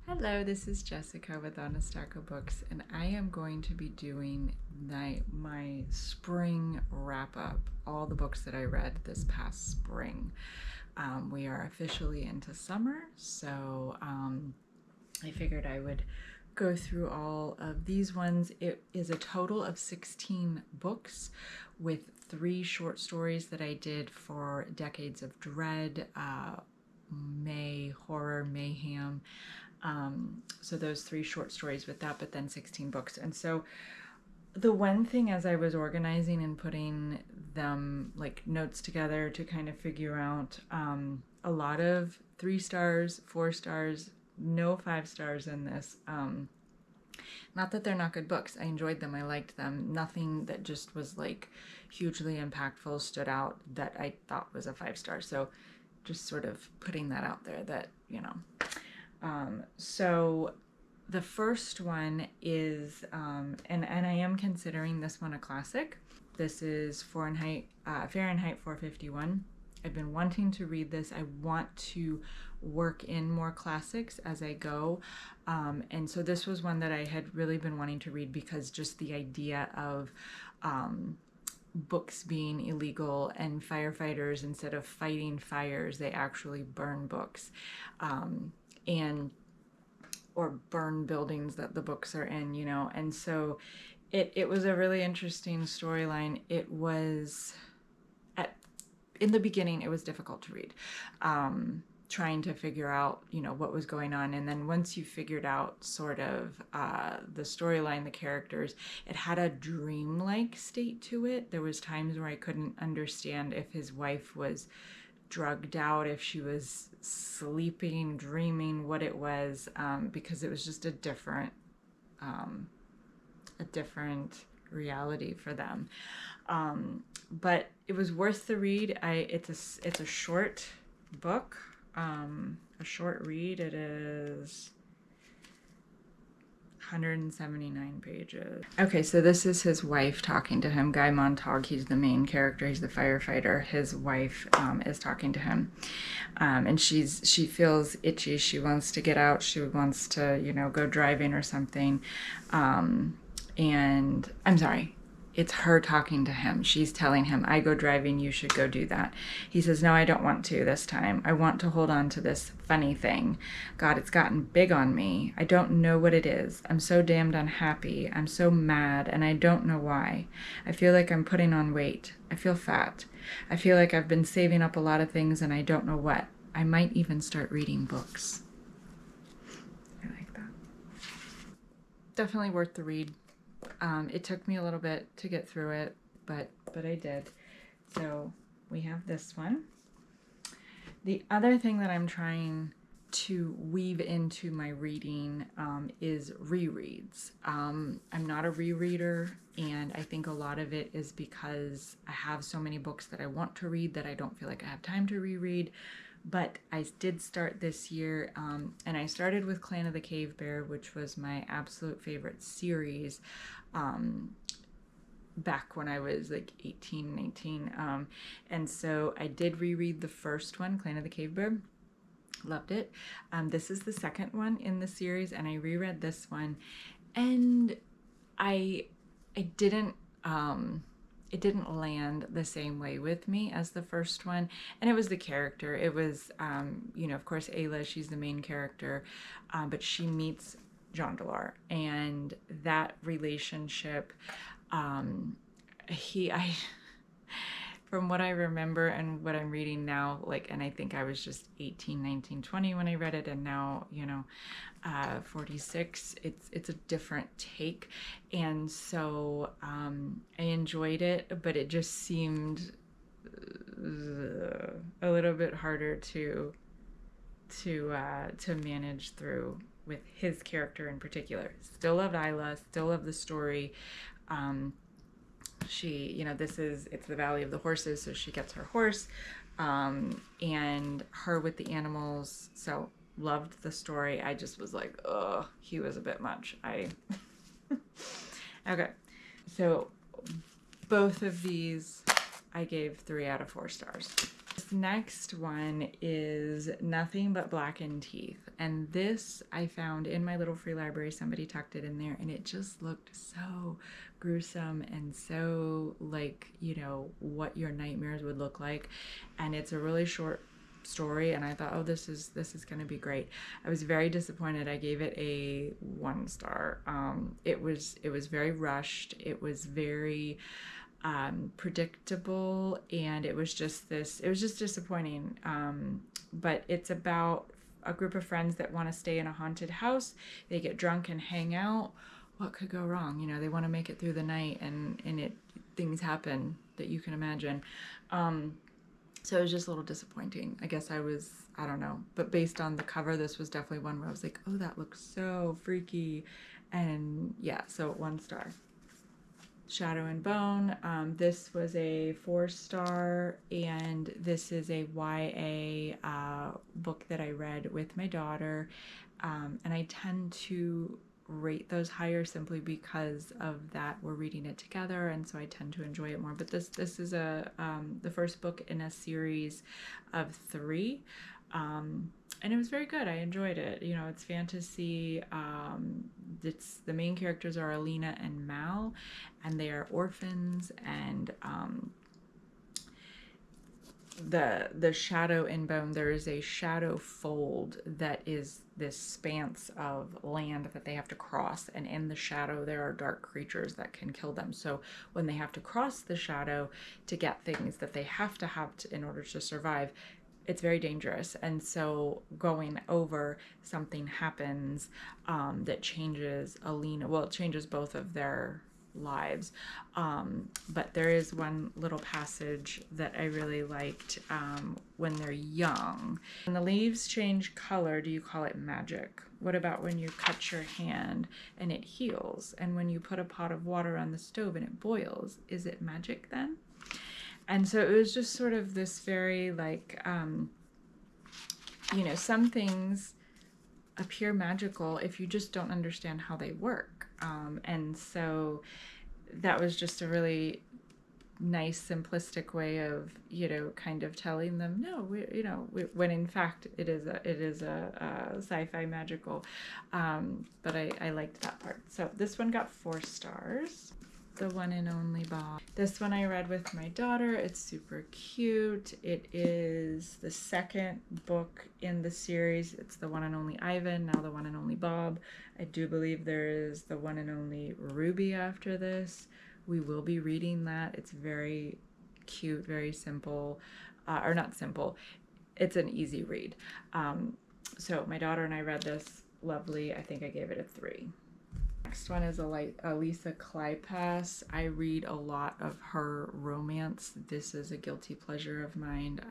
Hello, this is Jessica with Honest Books, and I am going to be doing my spring wrap-up, all the books that I read this past spring. We are officially into summer, so I figured I would go through all of these ones. It is a total of 16 books with 3 short stories that I did for Decades of Dread, horror, MAYhem. So those 3 short stories with that, but then 16 books. And so the one thing as I was organizing and putting them like notes together to kind of figure out a lot of 3 stars, 4 stars, no 5 stars in this. Not that they're not good books. I enjoyed them. I liked them. Nothing that just was like hugely impactful stood out that I thought was a 5 star. So just sort of putting that out there that, you know. So the first one is, and I am considering this one a classic. This is Fahrenheit 451. I've been wanting to read this. I want to work in more classics as I go. And so this was one that I had really been wanting to read because just the idea of books being illegal and firefighters, instead of fighting fires, they actually burn books. Or burn buildings that the books are in, you know. And so it was a really interesting storyline. It was, in the beginning, it was difficult to read, trying to figure out, you know, what was going on. And then once you figured out sort of the storyline, the characters, it had a dreamlike state to it. There was times where I couldn't understand if his wife was drugged out, if she was sleeping, dreaming, what it was, because it was just a different reality for them. But it was worth the read. It's a short book, a short read. It is 179 pages. Okay, so this is his wife talking to him. Guy Montag, he's the main character. He's the firefighter. His wife is talking to him. And she feels itchy. She wants to get out. She wants to, you know, go driving or something. And I'm sorry. It's her talking to him. She's telling him, I go driving, you should go do that. He says, no, I don't want to this time. I want to hold on to this funny thing. God, it's gotten big on me. I don't know what it is. I'm so damned unhappy. I'm so mad, and I don't know why. I feel like I'm putting on weight. I feel fat. I feel like I've been saving up a lot of things, and I don't know what. I might even start reading books. I like that. Definitely worth the read. It took me a little bit to get through it, but I did. So we have this one. The other thing that I'm trying to weave into my reading is rereads. I'm not a rereader, and I think a lot of it is because I have so many books that I want to read that I don't feel like I have time to reread. But I did start this year, and I started with Clan of the Cave Bear, which was my absolute favorite series back when I was like 18, 19. And so I did reread the first one, Clan of the Cave Bear. Loved it. This is the second one in the series, and I reread this one, and I didn't... it didn't land the same way with me as the first one. And it was the character. It was, you know, of course, Ayla, she's the main character, but she meets Jean Delar. And that relationship, from what I remember and what I'm reading now, like, and I think I was just 18, 19, 20 when I read it, and now, you know, 46, it's a different take. And so I enjoyed it, but it just seemed a little bit harder to manage through with his character in particular. Still loved Isla, still loved the story. She, you know, it's the Valley of the Horses, so she gets her horse, and her with the animals, so loved the story. I just was like, ugh, he was a bit much. Okay, so both of these I gave 3 out of 4 stars. next one is Nothing But Blackened Teeth. And this I found in my little free library. Somebody tucked it in there, and it just looked so gruesome and so like, you know, what your nightmares would look like. And it's a really short story, and I thought, oh, this is going to be great. I was very disappointed. I gave it a 1 star. It was very rushed. It was very predictable, and it was just disappointing. But it's about a group of friends that want to stay in a haunted house. They get drunk and hang out. What could go wrong? You know, they want to make it through the night, and things happen that you can imagine. So it was just a little disappointing. I guess I don't know. But based on the cover, this was definitely one where I was like, oh, that looks so freaky. And yeah, so 1 star. Shadow and Bone. This was a 4 star, and this is a YA book that I read with my daughter. And I tend to rate those higher simply because of that we're reading it together, and so I tend to enjoy it more. But this is the first book in a series of 3, and it was very good. I enjoyed it. You know, it's fantasy. It's the main characters are Alina and Mal, and they are orphans, and the Shadow and Bone, there is a shadow fold that is this expanse of land that they have to cross, and in the shadow there are dark creatures that can kill them. So when they have to cross the shadow to get things that they have to in order to survive, it's very dangerous. And so going over, something happens that changes Alina. Well, it changes both of their lives. But there is one little passage that I really liked when they're young. When the leaves change color, do you call it magic? What about when you cut your hand and it heals? And when you put a pot of water on the stove and it boils, is it magic then? And so it was just sort of this very like, you know, some things appear magical if you just don't understand how they work. And so that was just a really nice, simplistic way of, you know, kind of telling them, no, when in fact it is a sci-fi magical. But I liked that part. So this one got 4 stars. The One and Only Bob. This one I read with my daughter. It's super cute. It is the 2nd book in the series. It's The One and Only Ivan, now The One and Only Bob. I do believe there is The One and Only Ruby after this. We will be reading that. It's very cute, very simple, or not simple. It's an easy read. So my daughter and I read this. Lovely. I think I gave it a 3. Next one is Elisa Kleypas. I read a lot of her romance. This is a guilty pleasure of mine.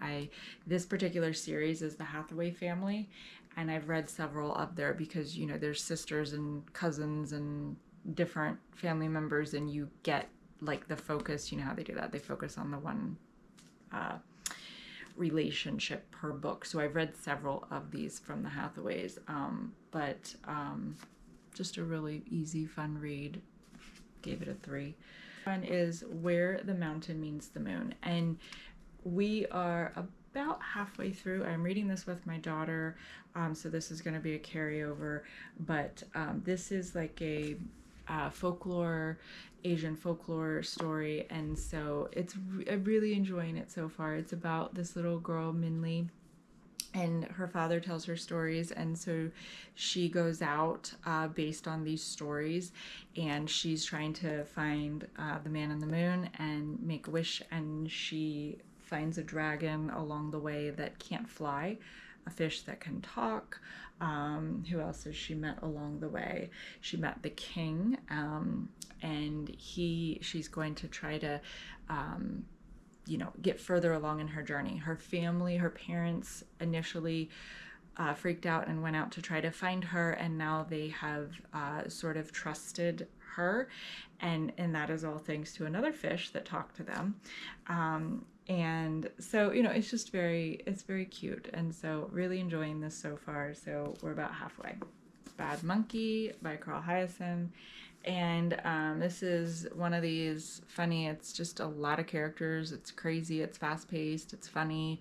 This particular series is the Hathaway family, and I've read several of there because, you know, there's sisters and cousins and different family members, and you get like the focus. You know how they do that. They focus on the one relationship per book. So I've read several of these from the Hathaways, but just a really easy, fun read. Gave it a 3. One is Where the Mountain Meets the Moon, and we are about halfway through. I'm reading this with my daughter, so this is going to be a carryover, but this is like a Asian folklore story, and so I'm really enjoying it so far. It's about this little girl, Minli, and her father tells her stories, and so she goes out based on these stories, and she's trying to find the man in the moon and make a wish, and she finds a dragon along the way that can't fly, a fish that can talk. Who else has she met along the way? She met the king, and she's going to try to get further along in her journey. Her family, her parents initially freaked out and went out to try to find her, and now they have sort of trusted her, and that is all thanks to another fish that talked to them. And so, it's just it's very cute, and so really enjoying this so far. So we're about halfway. Bad Monkey by Carl Hyacin. And this is one of these funny, it's just a lot of characters. It's crazy, it's fast-paced, it's funny.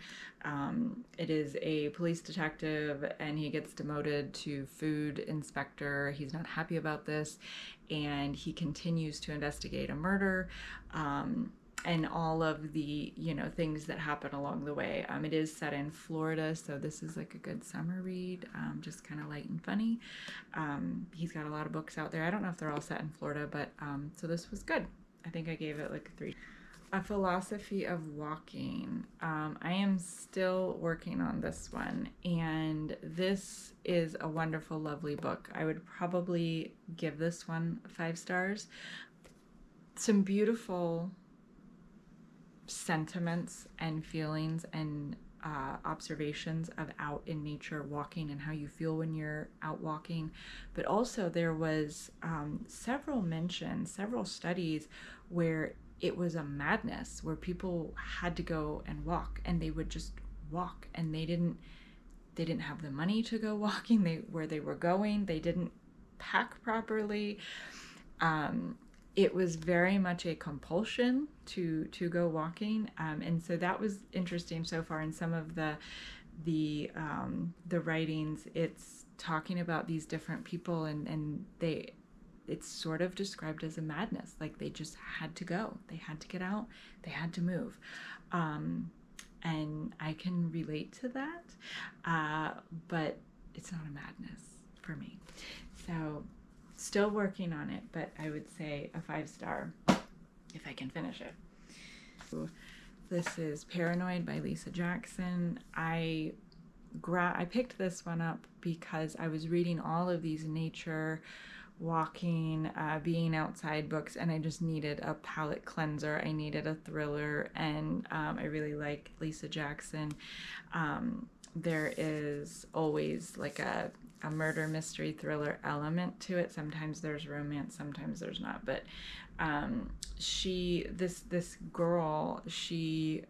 It is a police detective, and he gets demoted to food inspector. He's not happy about this, and he continues to investigate a murder. And all of the, you know, things that happen along the way. It is set in Florida, so this is like a good summer read, just kind of light and funny. He's got a lot of books out there. I don't know if they're all set in Florida, but so this was good. I think I gave it like a 3. A Philosophy of Walking. I am still working on this one, and this is a wonderful, lovely book. I would probably give this one 5 stars. Some beautiful sentiments and feelings and observations of out in nature walking and how you feel when you're out walking. But also there was several studies where it was a madness, where people had to go and walk, and they would just walk, and they didn't have the money to go walking. Where they were going, they didn't pack properly. It was very much a compulsion to go walking, and so that was interesting so far. In some of the writings, it's talking about these different people, and it's sort of described as a madness. Like they just had to go, they had to get out, they had to move, and I can relate to that, but it's not a madness for me. So. Still working on it, but I would say a 5-star if I can finish it. This is Paranoid by Lisa Jackson. I picked this one up because I was reading all of these nature, walking, being outside books, and I just needed a palate cleanser. I needed a thriller, and I really like Lisa Jackson. There is always like a murder mystery thriller element to it. Sometimes there's romance, sometimes there's not. But this girl, she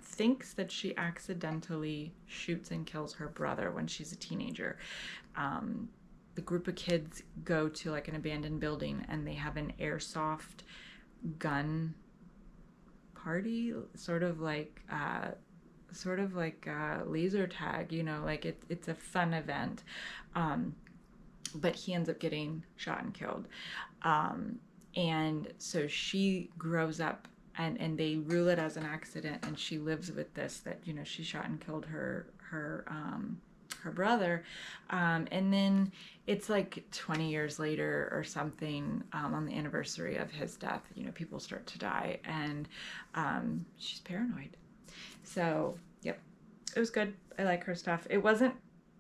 thinks that she accidentally shoots and kills her brother when she's a teenager. The group of kids go to like an abandoned building, and they have an airsoft gun party, sort of like laser tag, you know, like it's a fun event. But he ends up getting shot and killed. And so she grows up, and they rule it as an accident, and she lives with this, that, you know, she shot and killed her brother. And then it's like 20 years later or something, on the anniversary of his death, you know, people start to die, and she's paranoid. So, yep, it was good. I like her stuff. It wasn't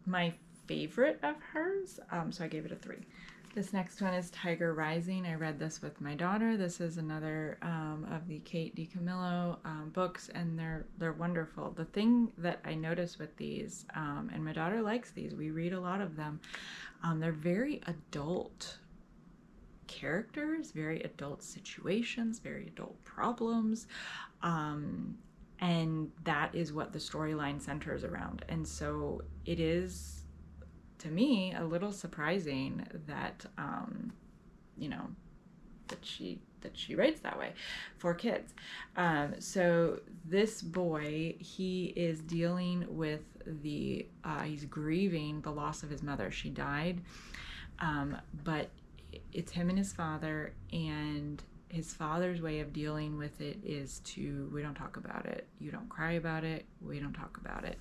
my favorite of hers, so I gave it a 3. This next one is Tiger Rising. I read this with my daughter. This is another of the Kate DiCamillo books, and they're wonderful. The thing that I noticed with these, and my daughter likes these, we read a lot of them, they're very adult characters, very adult situations, very adult problems, and that is what the storyline centers around. And so it is, to me, a little surprising that you know, that she writes that way for kids. So this boy, he is dealing with he's grieving the loss of his mother. She died, but it's him and his father, and his father's way of dealing with it is we don't talk about it. You don't cry about it. We don't talk about it.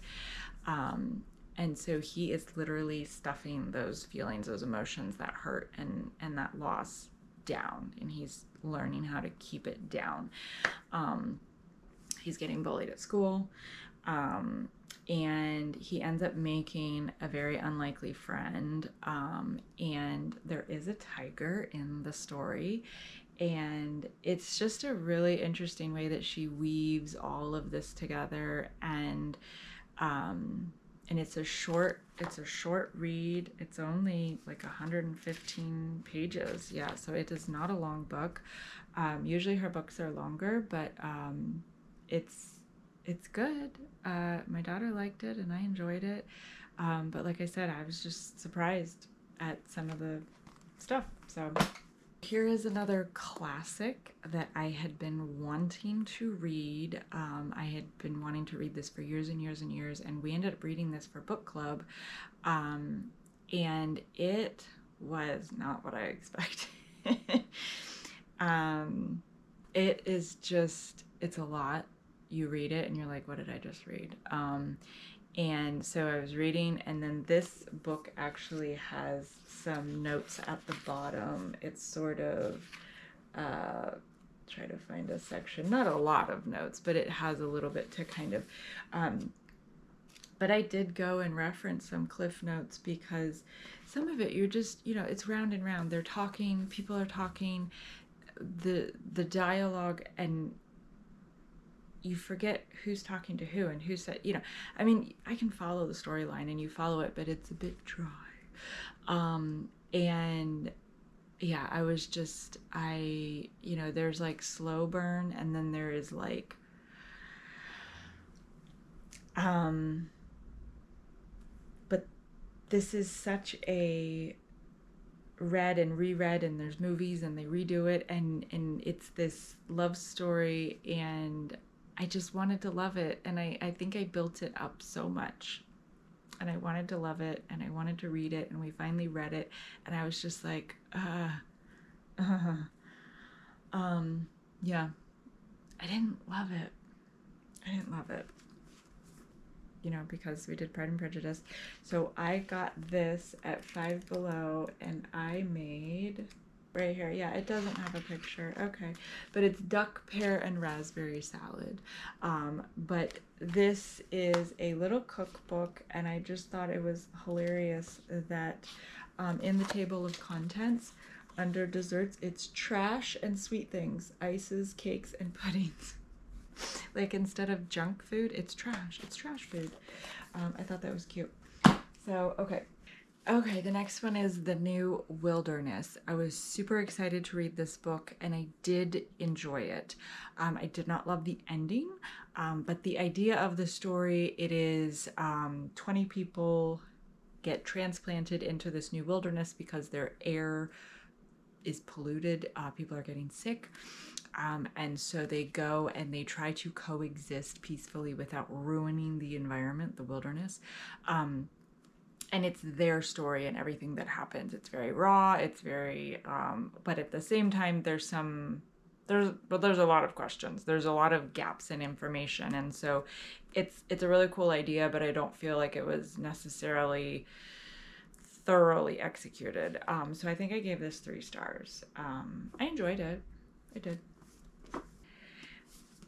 And so he is literally stuffing those feelings, those emotions, that hurt and that loss down, and he's learning how to keep it down. He's getting bullied at school, and he ends up making a very unlikely friend, and there is a tiger in the story, and it's just a really interesting way that she weaves all of this together, and it's a short read. It's only like 115 pages. Yeah, so it is not a long book. Usually her books are longer, but it's good. My daughter liked it, and I enjoyed it. But like I said, I was just surprised at some of the stuff. So here is another classic that I had been wanting to read. I had been wanting to read this for years and years and years, and we ended up reading this for book club. And it was not what I expected. It is just, it's a lot. You read it and you're like, what did I just read? And so I was reading, and then this book actually has some notes at the bottom. It's sort of, try to find a section, not a lot of notes, but it has a little bit to kind of, but I did go and reference some cliff notes, because some of it you're just, you know, it's round and round. They're talking, people are talking, the dialogue, and you forget who's talking to who and who said, you know, I mean, I can follow the storyline and you follow it, but it's a bit dry. And yeah, I was just, you know, there's like slow burn, and then there is like, but this is such a read and reread, and there's movies and they redo it, and it's this love story, and I just wanted to love it, and I think I built it up so much, and I wanted to love it, and I wanted to read it, and we finally read it, and I was just like, yeah, I didn't love it. You know, because we did Pride and Prejudice. So I got this at Five Below, and I made, right here, yeah, it doesn't have a picture, okay, but it's duck, pear, and raspberry salad. But this is a little cookbook, and I just thought it was hilarious that in the table of contents, under desserts, it's trash and sweet things, ices, cakes, and puddings. Like, instead of junk food, it's trash food. I thought that was cute. So, okay, the next one is The New Wilderness. I was super excited to read this book, and I did enjoy it. I did not love the ending, but the idea of the story, it is 20 people get transplanted into this new wilderness because their air is polluted. People are getting sick. And so they go and they try to coexist peacefully without ruining the environment, the wilderness. And it's their story and everything that happens. It's very raw. It's very, but at the same time, there's a lot of questions. There's a lot of gaps in information. And so it's a really cool idea, but I don't feel like it was necessarily thoroughly executed. So I think I gave this 3 stars. I enjoyed it. I did.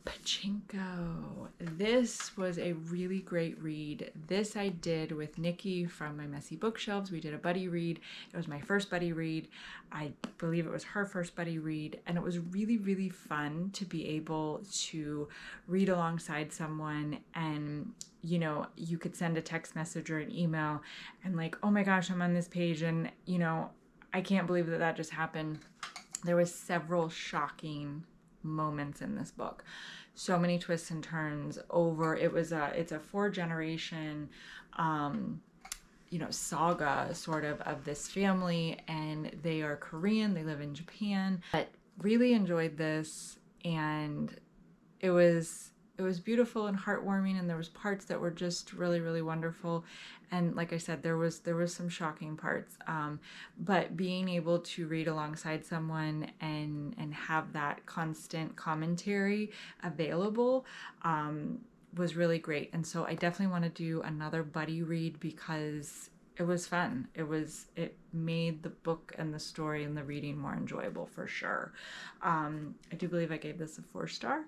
Pachinko. This was a really great read. This I did with Nikki from My Messy Bookshelves. We did a buddy read. It was my first buddy read. I believe it was her first buddy read. And it was really, really fun to be able to read alongside someone, and you know, you could send a text message or an email and like, oh my gosh, I'm on this page, and you know, I can't believe that just happened. There was several shocking moments in this book, so many twists and turns over. It's a 4-generation you know, saga sort of this family, and they are Korean, they live in Japan. But really enjoyed this, and it was beautiful and heartwarming, and there was parts that were just really, really wonderful. And like I said, there was some shocking parts. But being able to read alongside someone and have that constant commentary available was really great. And so I definitely want to do another buddy read, because it was fun. It made the book and the story and the reading more enjoyable for sure. I do believe I gave this a 4-star.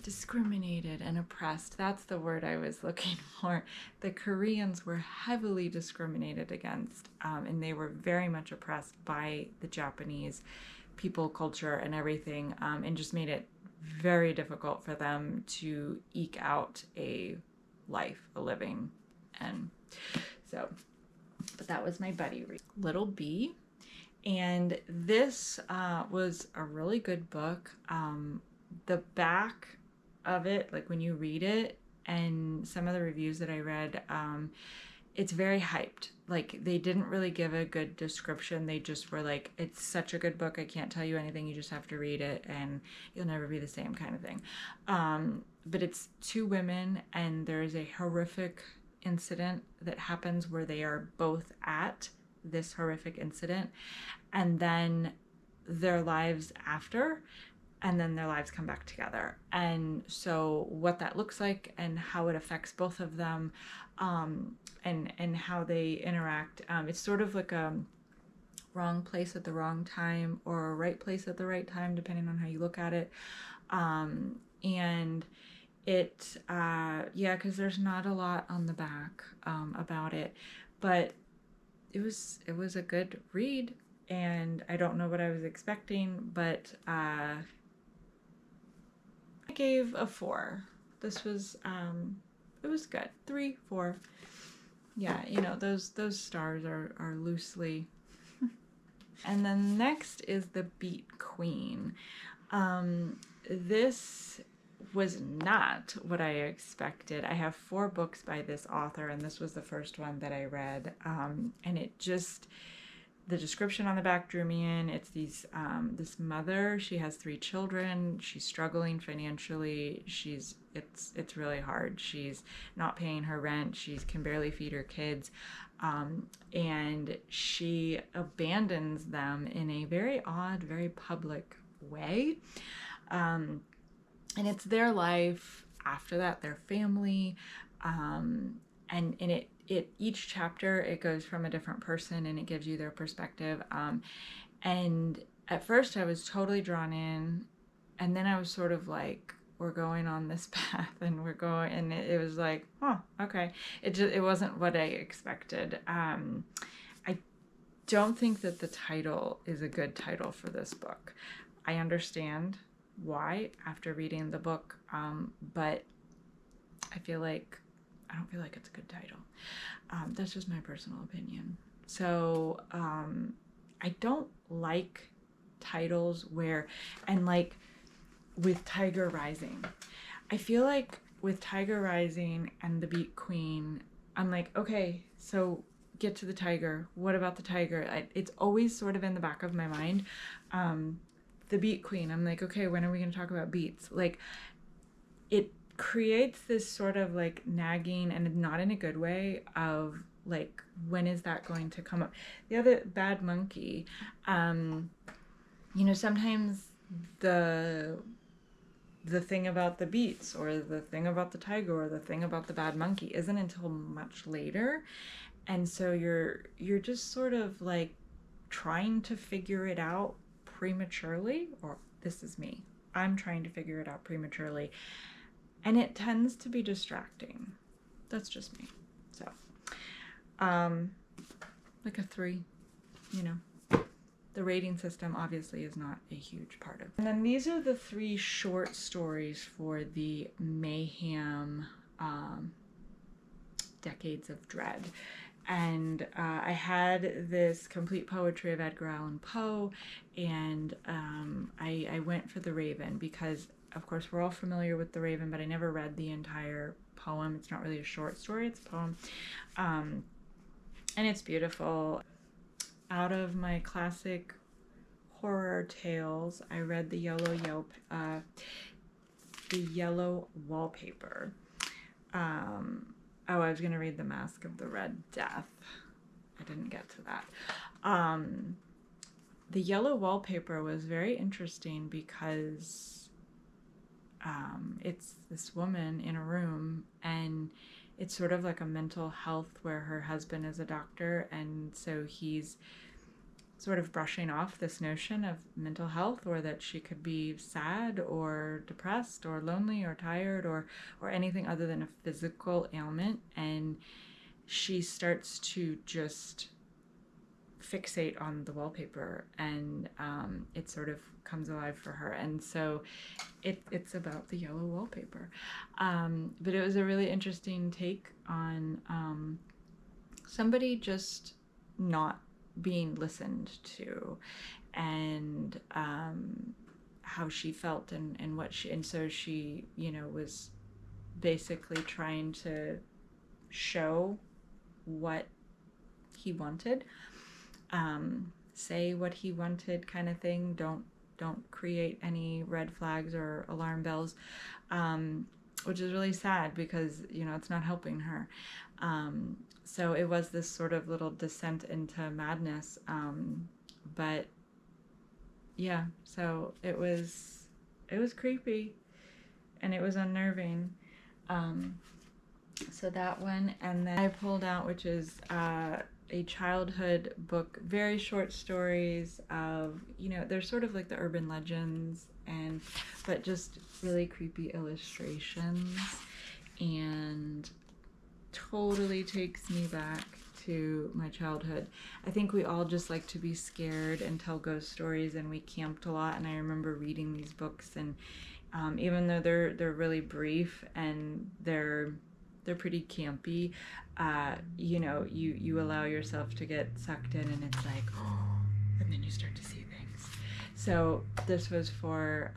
Discriminated and oppressed. That's the word I was looking for. The Koreans were heavily discriminated against, and they were very much oppressed by the Japanese people, culture, and everything, and just made it very difficult for them to eke out a life, a living. And so, but that was my buddy read. Little Bee. And this was a really good book. The back of it, like when you read it, and some of the reviews that I read, it's very hyped. Like, they didn't really give a good description. They just were like, it's such a good book. I can't tell you anything. You just have to read it and you'll never be the same, kind of thing. But it's two women, and there's a horrific incident that happens where they are both at this horrific incident, and then their lives after, and then their lives come back together. And so what that looks like and how it affects both of them, and how they interact. It's sort of like a wrong place at the wrong time, or a right place at the right time, depending on how you look at it. And it, yeah, because there's not a lot on the back about it, but it was a good read, and I don't know what I was expecting, but I gave a 4. This was it was good. 3, 4. Yeah, you know, those stars are loosely. And then next is the Beet Queen. This was not what I expected. I have 4 books by this author, and this was the first one that I read. And it just, the description on the back drew me in. It's this mother. She has 3 children. She's struggling financially. It's really hard. She's not paying her rent. She can barely feed her kids. And she abandons them in a very odd, very public way. And it's their life after that, their family. And in it each chapter, it goes from a different person, and it gives you their perspective. And at first I was totally drawn in, and then I was sort of like, we're going on this path, and we're going, and it was like, oh, okay. It wasn't what I expected. I don't think that the title is a good title for this book. I understand why after reading the book, but I don't feel like it's a good title. That's just my personal opinion. So I don't like titles where, and like with Tiger Rising, I feel like with Tiger Rising and the Beet Queen, I'm like, okay, so get to the tiger. What about the tiger? It's always sort of in the back of my mind. The Beet Queen, I'm like, okay, when are we going to talk about beets? Like, it creates this sort of like nagging, and not in a good way, of like, when is that going to come up? The other bad monkey, you know, sometimes the thing about the beets, or the thing about the tiger, or the thing about the bad monkey isn't until much later. And so you're just sort of like trying to figure it out prematurely, or this is me. I'm trying to figure it out prematurely, and it tends to be distracting. That's just me. So, like a 3, you know. The rating system obviously is not a huge part of it. And then these are the 3 short stories for the MAYhem Decades of Dread. And I had this complete poetry of Edgar Allan Poe, and I went for The Raven because, of course, we're all familiar with The Raven, but I never read the entire poem. It's not really a short story, it's a poem. And it's beautiful. Out of my classic horror tales, I read The Yellow Wallpaper. I was going to read The Mask of the Red Death. I didn't get to that. The Yellow Wallpaper was very interesting because it's this woman in a room, and it's sort of like a mental health where her husband is a doctor, and so he's sort of brushing off this notion of mental health, or that she could be sad or depressed or lonely or tired or anything other than a physical ailment. And she starts to just fixate on the wallpaper, and it sort of comes alive for her. And so it's about the yellow wallpaper. But it was a really interesting take on somebody just not being listened to, and how she felt, and what she, and so she, you know, was basically trying to show what he wanted, say what he wanted, kind of thing. Don't create any red flags or alarm bells, which is really sad because, you know, it's not helping her. So it was this sort of little descent into madness. But yeah, so it was creepy and it was unnerving. So that one, and then I pulled out, which is a childhood book, very short stories of, you know, they're sort of like the urban legends, but just really creepy illustrations, and totally takes me back to my childhood. I think we all just like to be scared and tell ghost stories, and we camped a lot, and I remember reading these books, and even though they're really brief and they're pretty campy, you know, you allow yourself to get sucked in, and it's like, oh, and then you start to see things. So this was for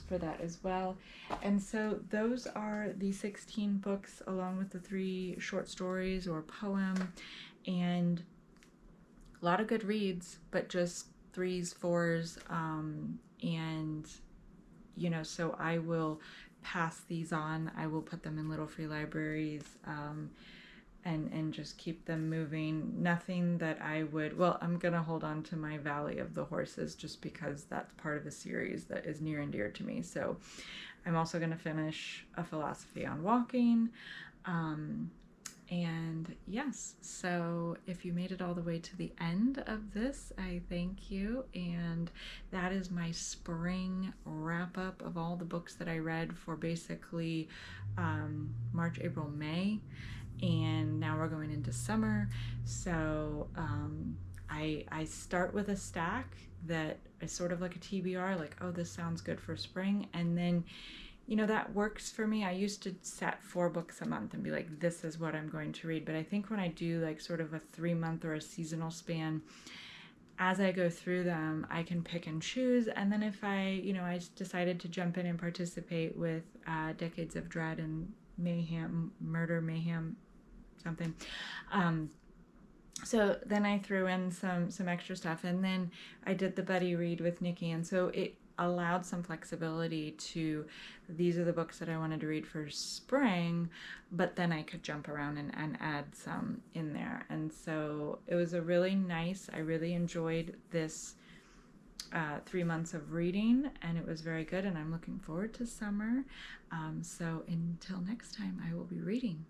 that as well. And so those are the 16 books, along with the 3 short stories or poem, and a lot of good reads, but just 3s, 4s, and you know, so I will pass these on. I will put them in little free libraries, and just keep them moving. Nothing that I would, well, I'm gonna hold on to my Valley of the Horses just because that's part of a series that is near and dear to me. So I'm also gonna finish A Philosophy on Walking. And yes, so if you made it all the way to the end of this, I thank you. And that is my spring wrap up of all the books that I read for basically March, April, May. And now we're going into summer. So I start with a stack that is sort of like a TBR, like, oh, this sounds good for spring. And then, you know, that works for me. I used to set 4 books a month and be like, this is what I'm going to read. But I think when I do like sort of a 3-month or a seasonal span, as I go through them, I can pick and choose. And then if I decided to jump in and participate with Decades of Dread and MAYhem, Murder, Mayhem, something. So then I threw in some extra stuff, and then I did the buddy read with Nikki, and so it allowed some flexibility to, these are the books that I wanted to read for spring, but then I could jump around and add some in there. And so it was a really nice, I really enjoyed this 3 months of reading, and it was very good, and I'm looking forward to summer. So until next time, I will be reading.